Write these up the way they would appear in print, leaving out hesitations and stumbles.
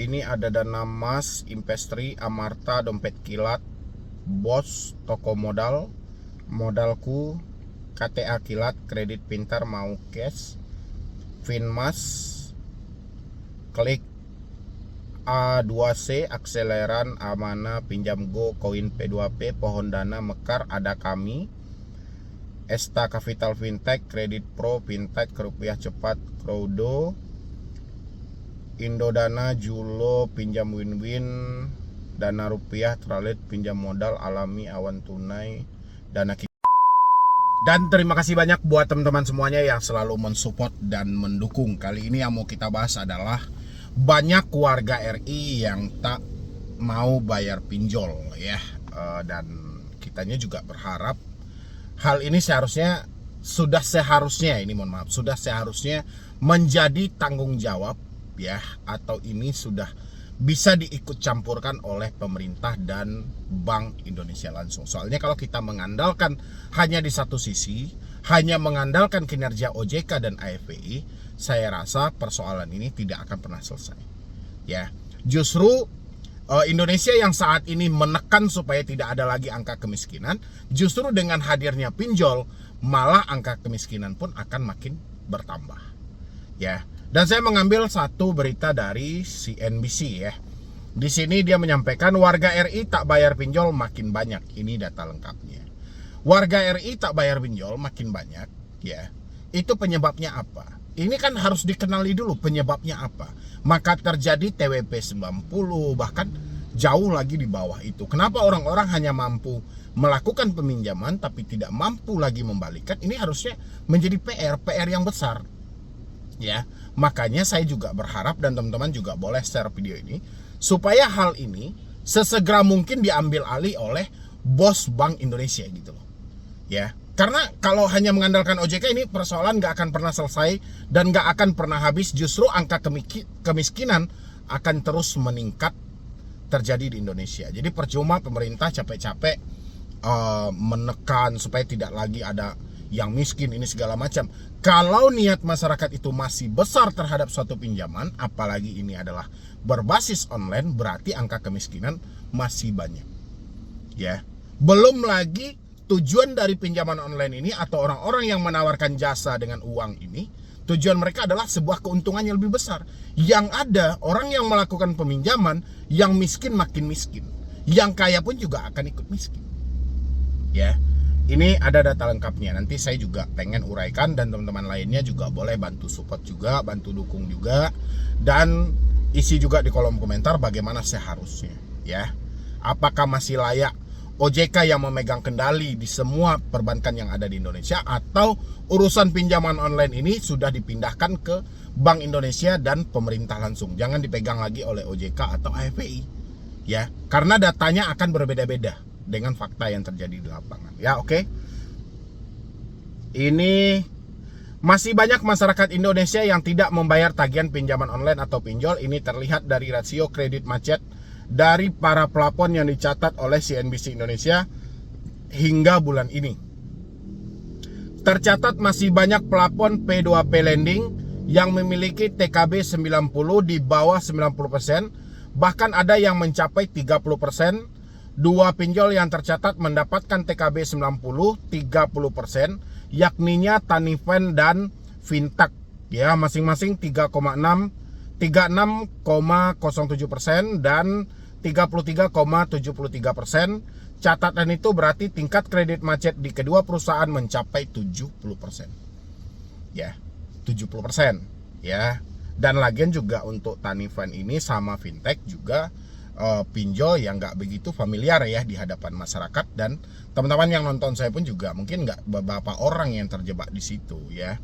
ini ada Dana Mas, Investri, Amarta, Dompet Kilat, Bos, Toko Modal, Modalku, KTA Kilat, Kredit Pintar Mau Cash, Finmas, Klik, A2C, Akseleran, Amana, Pinjam Go, Koin P2P, Pohon Dana, Mekar, Ada Kami, Esta Capital Fintech, Kredit Pro, Fintech, Rupiah Cepat, Crowdo, Indodana, Julo, Pinjam Win-Win, Dana Rupiah, Tralit, Pinjam Modal, Alami, Awan Tunai, Dana. Dan terima kasih banyak buat teman-teman semuanya yang selalu mensupport dan mendukung. Kali ini yang mau kita bahas adalah banyak warga RI yang tak mau bayar pinjol ya. Dan kitanya juga berharap hal ini sudah seharusnya menjadi tanggung jawab ya, atau ini sudah bisa diikut campurkan oleh pemerintah dan Bank Indonesia langsung. Soalnya kalau kita mengandalkan hanya di satu sisi, hanya mengandalkan kinerja OJK dan AFPI, saya rasa persoalan ini tidak akan pernah selesai. Ya, justru Indonesia yang saat ini menekan supaya tidak ada lagi angka kemiskinan, justru dengan hadirnya pinjol, malah angka kemiskinan pun akan makin bertambah. Ya, dan saya mengambil satu berita dari CNBC ya. Di sini dia menyampaikan warga RI tak bayar pinjol makin banyak. Ini data lengkapnya. Warga RI tak bayar pinjol makin banyak, ya. Itu penyebabnya apa? Ini kan harus dikenali dulu penyebabnya apa. Maka terjadi TWP 90, bahkan jauh lagi di bawah itu. Kenapa orang-orang hanya mampu melakukan peminjaman tapi tidak mampu lagi membalikkan? Ini harusnya menjadi PR yang besar. Ya, makanya saya juga berharap dan teman-teman juga boleh share video ini supaya hal ini sesegera mungkin diambil alih oleh bos Bank Indonesia gitu loh. Ya, karena kalau hanya mengandalkan OJK ini persoalan nggak akan pernah selesai dan nggak akan pernah habis. Justru angka kemiskinan akan terus meningkat terjadi di Indonesia. Jadi percuma pemerintah capek-capek menekan supaya tidak lagi ada yang miskin ini segala macam. Kalau niat masyarakat itu masih besar terhadap suatu pinjaman, apalagi ini adalah berbasis online, berarti angka kemiskinan masih banyak. Ya, belum lagi tujuan dari pinjaman online ini atau orang-orang yang menawarkan jasa dengan uang ini, tujuan mereka adalah sebuah keuntungan yang lebih besar. Yang ada orang yang melakukan peminjaman, yang miskin makin miskin, yang kaya pun juga akan ikut miskin. Ya, ini ada data lengkapnya. Nanti saya juga pengen uraikan dan teman-teman lainnya juga boleh bantu support juga, bantu dukung juga, dan isi juga di kolom komentar bagaimana seharusnya. Ya, apakah masih layak OJK yang memegang kendali di semua perbankan yang ada di Indonesia, atau urusan pinjaman online ini sudah dipindahkan ke Bank Indonesia dan pemerintah langsung, jangan dipegang lagi oleh OJK atau AFPI ya, karena datanya akan berbeda-beda dengan fakta yang terjadi di lapangan ya. Oke. Ini masih banyak masyarakat Indonesia yang tidak membayar tagihan pinjaman online atau pinjol. Ini terlihat dari rasio kredit macet dari para pelapor yang dicatat oleh CNBC Indonesia hingga bulan ini. Tercatat masih banyak pelapor P2P lending yang memiliki TKB 90 di bawah 90%, bahkan ada yang mencapai 30%. Dua pinjol yang tercatat mendapatkan TKB 90 30%, yakninya Tanifen dan Fintech ya, masing-masing 36,07% dan 33,73%. Catatan itu berarti tingkat kredit macet di kedua perusahaan mencapai 70%. Ya, 70% ya. Dan lagian juga untuk Tanifen ini sama Fintech juga pinjol yang nggak begitu familiar ya di hadapan masyarakat, dan teman-teman yang nonton saya pun juga mungkin nggak beberapa orang yang terjebak di situ ya.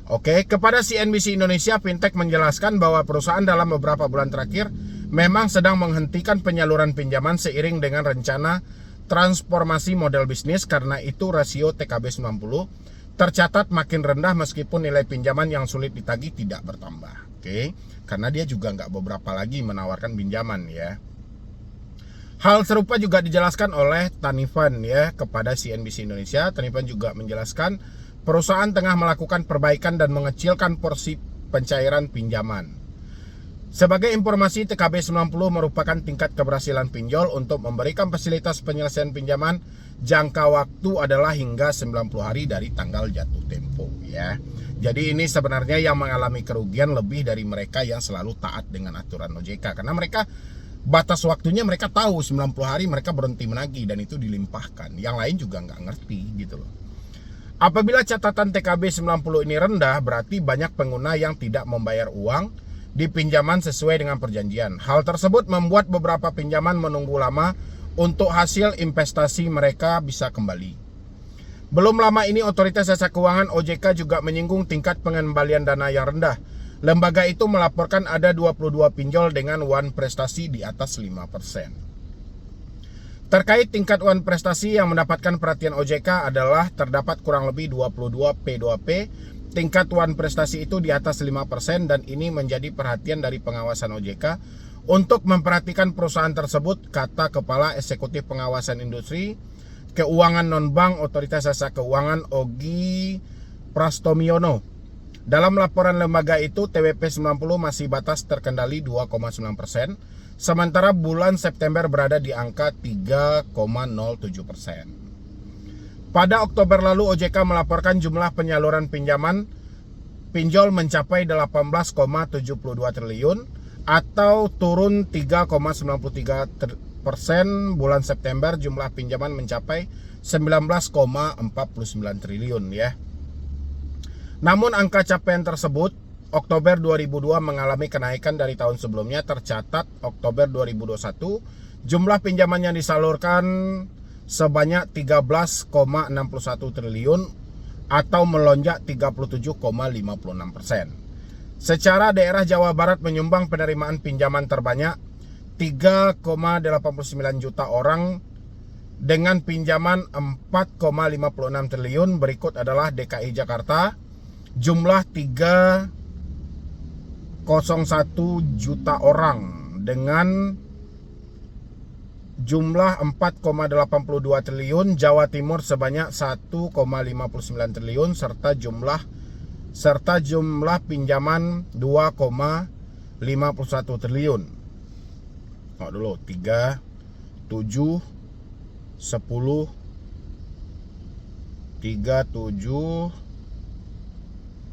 Oke, kepada CNBC Indonesia, Fintech menjelaskan bahwa perusahaan dalam beberapa bulan terakhir memang sedang menghentikan penyaluran pinjaman seiring dengan rencana transformasi model bisnis. Karena itu rasio TKB 90 tercatat makin rendah meskipun nilai pinjaman yang sulit ditagih tidak bertambah. Oke, karena dia juga nggak beberapa lagi menawarkan pinjaman ya. Hal serupa juga dijelaskan oleh Tanifen ya kepada CNBC Indonesia. Tanifen juga menjelaskan perusahaan tengah melakukan perbaikan dan mengecilkan porsi pencairan pinjaman. Sebagai informasi, TKB 90 merupakan tingkat keberhasilan pinjol untuk memberikan fasilitas penyelesaian pinjaman. Jangka waktu adalah hingga 90 hari dari tanggal jatuh tempo ya. Jadi ini sebenarnya yang mengalami kerugian lebih dari mereka yang selalu taat dengan aturan OJK, karena mereka batas waktunya mereka tahu 90 hari mereka berhenti menagih dan itu dilimpahkan. Yang lain juga nggak ngerti gitu loh. Apabila catatan TKB 90 ini rendah, berarti banyak pengguna yang tidak membayar uang di pinjaman sesuai dengan perjanjian. Hal tersebut membuat beberapa pinjaman menunggu lama untuk hasil investasi mereka bisa kembali. Belum lama ini Otoritas Jasa Keuangan OJK juga menyinggung tingkat pengembalian dana yang rendah. Lembaga itu melaporkan ada 22 pinjol dengan wan prestasi di atas 5%. Terkait tingkat wan prestasi yang mendapatkan perhatian OJK adalah terdapat kurang lebih 22 P2P. Tingkat wan prestasi itu di atas 5% dan ini menjadi perhatian dari pengawasan OJK untuk memperhatikan perusahaan tersebut, kata Kepala Eksekutif Pengawasan Industri Keuangan Non-Bank Otoritas Jasa Keuangan Ogi Prastomiono. Dalam laporan lembaga itu, TWP 90 masih batas terkendali 2,9%, sementara bulan September berada di angka 3,07%. Pada Oktober lalu OJK melaporkan jumlah penyaluran pinjol mencapai 18,72 triliun atau turun 3,93%. Bulan September jumlah pinjaman mencapai 19,49 triliun ya. Namun angka capaian tersebut Oktober 2002 mengalami kenaikan dari tahun sebelumnya. Tercatat Oktober 2021 jumlah pinjaman yang disalurkan sebanyak 13,61 triliun atau melonjak 37,56%. Secara daerah Jawa Barat menyumbang penerimaan pinjaman terbanyak 3,89 juta orang dengan pinjaman 4,56 triliun. Berikut adalah DKI Jakarta, jumlah 3,01 juta orang dengan jumlah 4,82 triliun, Jawa Timur sebanyak 1,59 triliun serta jumlah pinjaman 2,51 triliun. Oh dulu 3, 7, 10, 3, 7,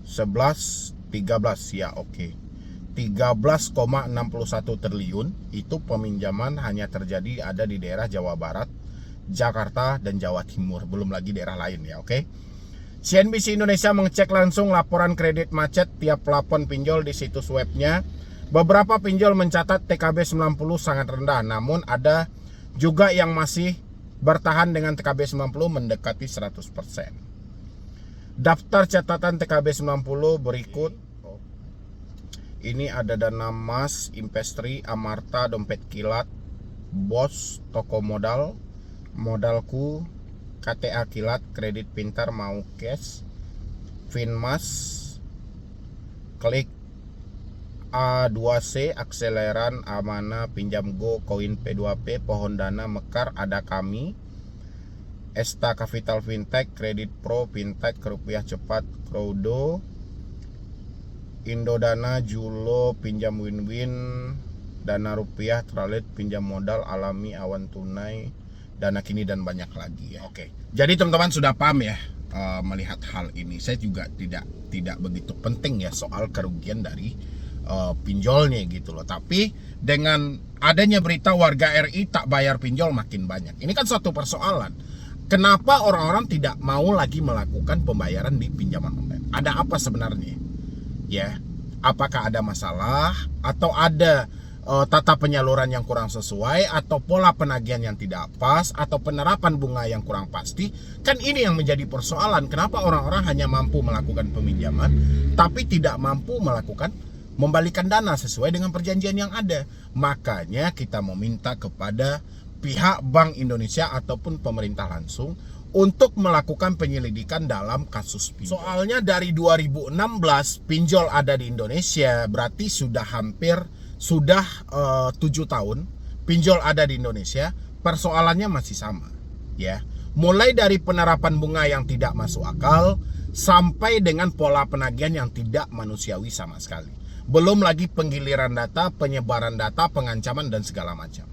11, 13 ya oke. 13,61 triliun itu peminjaman hanya terjadi ada di daerah Jawa Barat, Jakarta, dan Jawa Timur. Belum lagi daerah lain ya, oke. CNBC Indonesia mengecek langsung laporan kredit macet tiap plafon pinjol di situs webnya. Beberapa pinjol mencatat TKB 90 sangat rendah, namun ada juga yang masih bertahan dengan TKB 90 mendekati 100%. Daftar catatan TKB 90 berikut. Ini ada Dana Mas, Investri, Amarta, Dompet Kilat, Bos, Toko Modal, Modalku, KTA Kilat, Kredit Pintar, Mau Cash, Finmas, Klik, A2C, Akseleran, Amana, Pinjam Go, Koin P2P, Pohon Dana, Mekar, Ada Kami, Esta Capital Fintech, Kredit Pro, Fintech, Rupiah Cepat, Crowdo, Indodana, Julo, Pinjam Win-Win, Dana Rupiah, Tralit, Pinjam Modal, Alami, Awan Tunai, Dana Kini, dan banyak lagi ya. Oke. Jadi teman-teman sudah paham ya melihat hal ini. Saya juga tidak begitu penting ya soal kerugian dari pinjolnya gitu loh. Tapi dengan adanya berita warga RI tak bayar pinjol makin banyak. Ini kan suatu persoalan. Kenapa orang-orang tidak mau lagi melakukan pembayaran di pinjaman online? Ada apa sebenarnya? Ya, apakah ada masalah atau ada tata penyaluran yang kurang sesuai atau pola penagihan yang tidak pas atau penerapan bunga yang kurang pasti? Kan ini yang menjadi persoalan. Kenapa orang-orang hanya mampu melakukan peminjaman tapi tidak mampu melakukan membalikan dana sesuai dengan perjanjian yang ada? Makanya kita meminta kepada pihak Bank Indonesia ataupun pemerintah langsung untuk melakukan penyelidikan dalam kasus pinjol. Soalnya dari 2016 pinjol ada di Indonesia, berarti sudah 7 tahun pinjol ada di Indonesia. Persoalannya masih sama ya. Mulai dari penerapan bunga yang tidak masuk akal sampai dengan pola penagihan yang tidak manusiawi sama sekali. belum lagi penggiliran data, penyebaran data, pengancaman dan segala macam.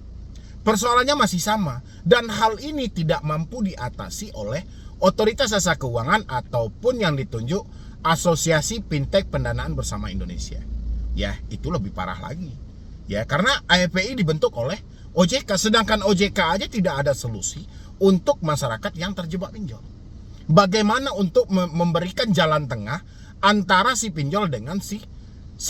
Persoalannya masih sama, dan hal ini tidak mampu diatasi oleh otoritas jasa keuangan ataupun yang ditunjuk Asosiasi Fintech Pendanaan Bersama Indonesia. Ya, itu lebih parah lagi. Ya, karena AFPI dibentuk oleh OJK, sedangkan OJK aja tidak ada solusi untuk masyarakat yang terjebak pinjol. Bagaimana untuk memberikan jalan tengah antara si pinjol dengan si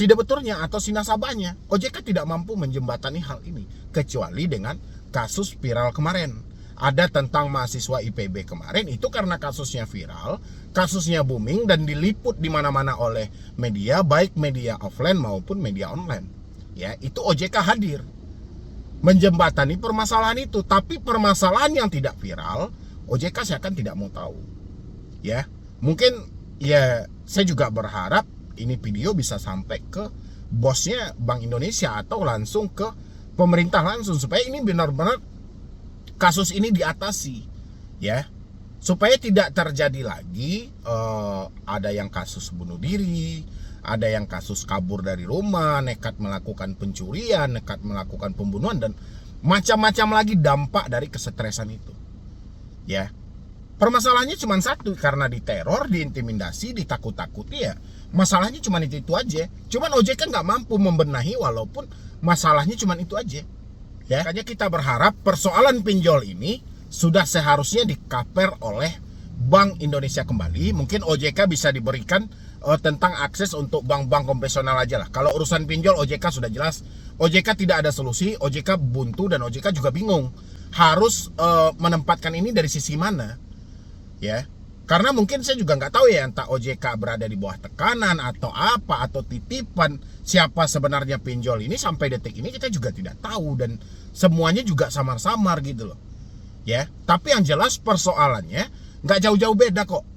debeturnya atau si nasabahnya? OJK tidak mampu menjembatani hal ini, kecuali dengan kasus viral kemarin. Ada tentang mahasiswa IPB kemarin, itu karena kasusnya viral, kasusnya booming dan diliput di mana-mana oleh media, baik media offline maupun media online. Ya, itu OJK hadir menjembatani permasalahan itu, tapi permasalahan yang tidak viral, OJK seakan tidak mau tahu. Ya, mungkin ya saya juga berharap ini video bisa sampai ke bosnya Bank Indonesia atau langsung ke pemerintah langsung, supaya ini benar-benar kasus ini diatasi, ya, supaya tidak terjadi lagi ada yang kasus bunuh diri, ada yang kasus kabur dari rumah, nekat melakukan pencurian, nekat melakukan pembunuhan dan macam-macam lagi dampak dari kesetresan itu. Ya, permasalahannya cuma satu, karena diteror, diintimidasi, ditakut-takuti, ya masalahnya cuma itu aja. Cuman OJK nggak mampu membenahi walaupun masalahnya cuma itu aja. Ya, makanya kita berharap persoalan pinjol ini sudah seharusnya di-cover oleh Bank Indonesia kembali. Mungkin OJK bisa diberikan tentang akses untuk bank-bank konvensional aja lah. Kalau urusan pinjol OJK sudah jelas, OJK tidak ada solusi, OJK buntu dan OJK juga bingung harus menempatkan ini dari sisi mana. Ya, karena mungkin saya juga nggak tahu ya, entah OJK berada di bawah tekanan atau apa, atau titipan siapa sebenarnya pinjol ini. Sampai detik ini kita juga tidak tahu dan semuanya juga samar-samar gitu loh. Ya, tapi yang jelas persoalannya nggak jauh-jauh beda kok.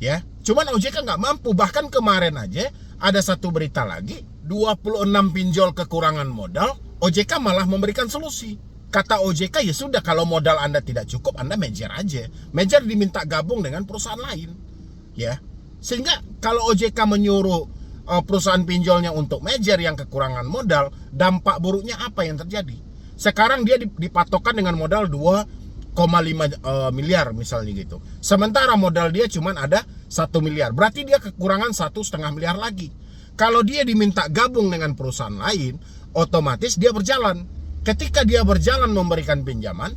Ya, cuman OJK nggak mampu. Bahkan kemarin aja ada satu berita lagi, 26 pinjol kekurangan modal, OJK malah memberikan solusi. Kata OJK, ya sudah, kalau modal Anda tidak cukup, Anda merger aja. Merger diminta gabung dengan perusahaan lain. Ya, sehingga kalau OJK menyuruh perusahaan pinjolnya untuk merger yang kekurangan modal, dampak buruknya apa yang terjadi? Sekarang dia dipatokkan dengan modal 2,5 miliar misalnya gitu. Sementara modal dia cuma ada 1 miliar. Berarti dia kekurangan 1,5 miliar lagi. Kalau dia diminta gabung dengan perusahaan lain, otomatis dia berjalan. Ketika dia berjalan memberikan pinjaman,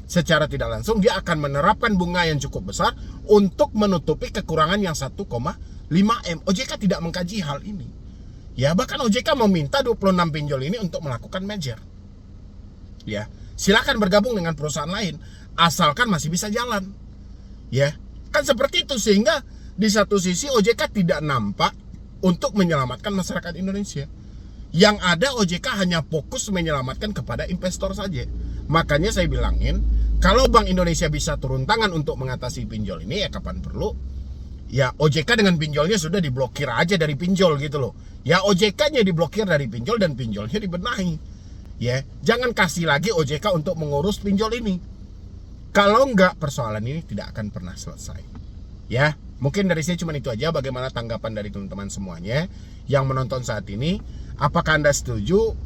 secara tidak langsung dia akan menerapkan bunga yang cukup besar untuk menutupi kekurangan yang 1,5 M. OJK tidak mengkaji hal ini. Ya, bahkan OJK meminta 26 pinjol ini untuk melakukan merger. Ya, silakan bergabung dengan perusahaan lain asalkan masih bisa jalan. Ya, kan seperti itu. Sehingga di satu sisi OJK tidak nampak untuk menyelamatkan masyarakat Indonesia. Yang ada OJK hanya fokus menyelamatkan kepada investor saja. Makanya saya bilangin, kalau Bank Indonesia bisa turun tangan untuk mengatasi pinjol ini, ya kapan perlu, ya OJK dengan pinjolnya sudah diblokir aja dari pinjol gitu loh. Ya OJK-nya diblokir dari pinjol dan pinjolnya dibenahi. Ya, jangan kasih lagi OJK untuk mengurus pinjol ini. Kalau enggak, persoalan ini tidak akan pernah selesai. Ya, mungkin dari saya cuma itu aja. Bagaimana tanggapan dari teman-teman semuanya yang menonton saat ini? Apakah Anda setuju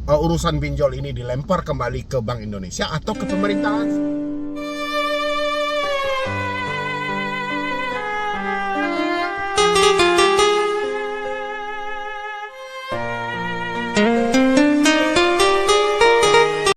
urusan pinjol ini dilempar kembali ke Bank Indonesia atau ke pemerintahan?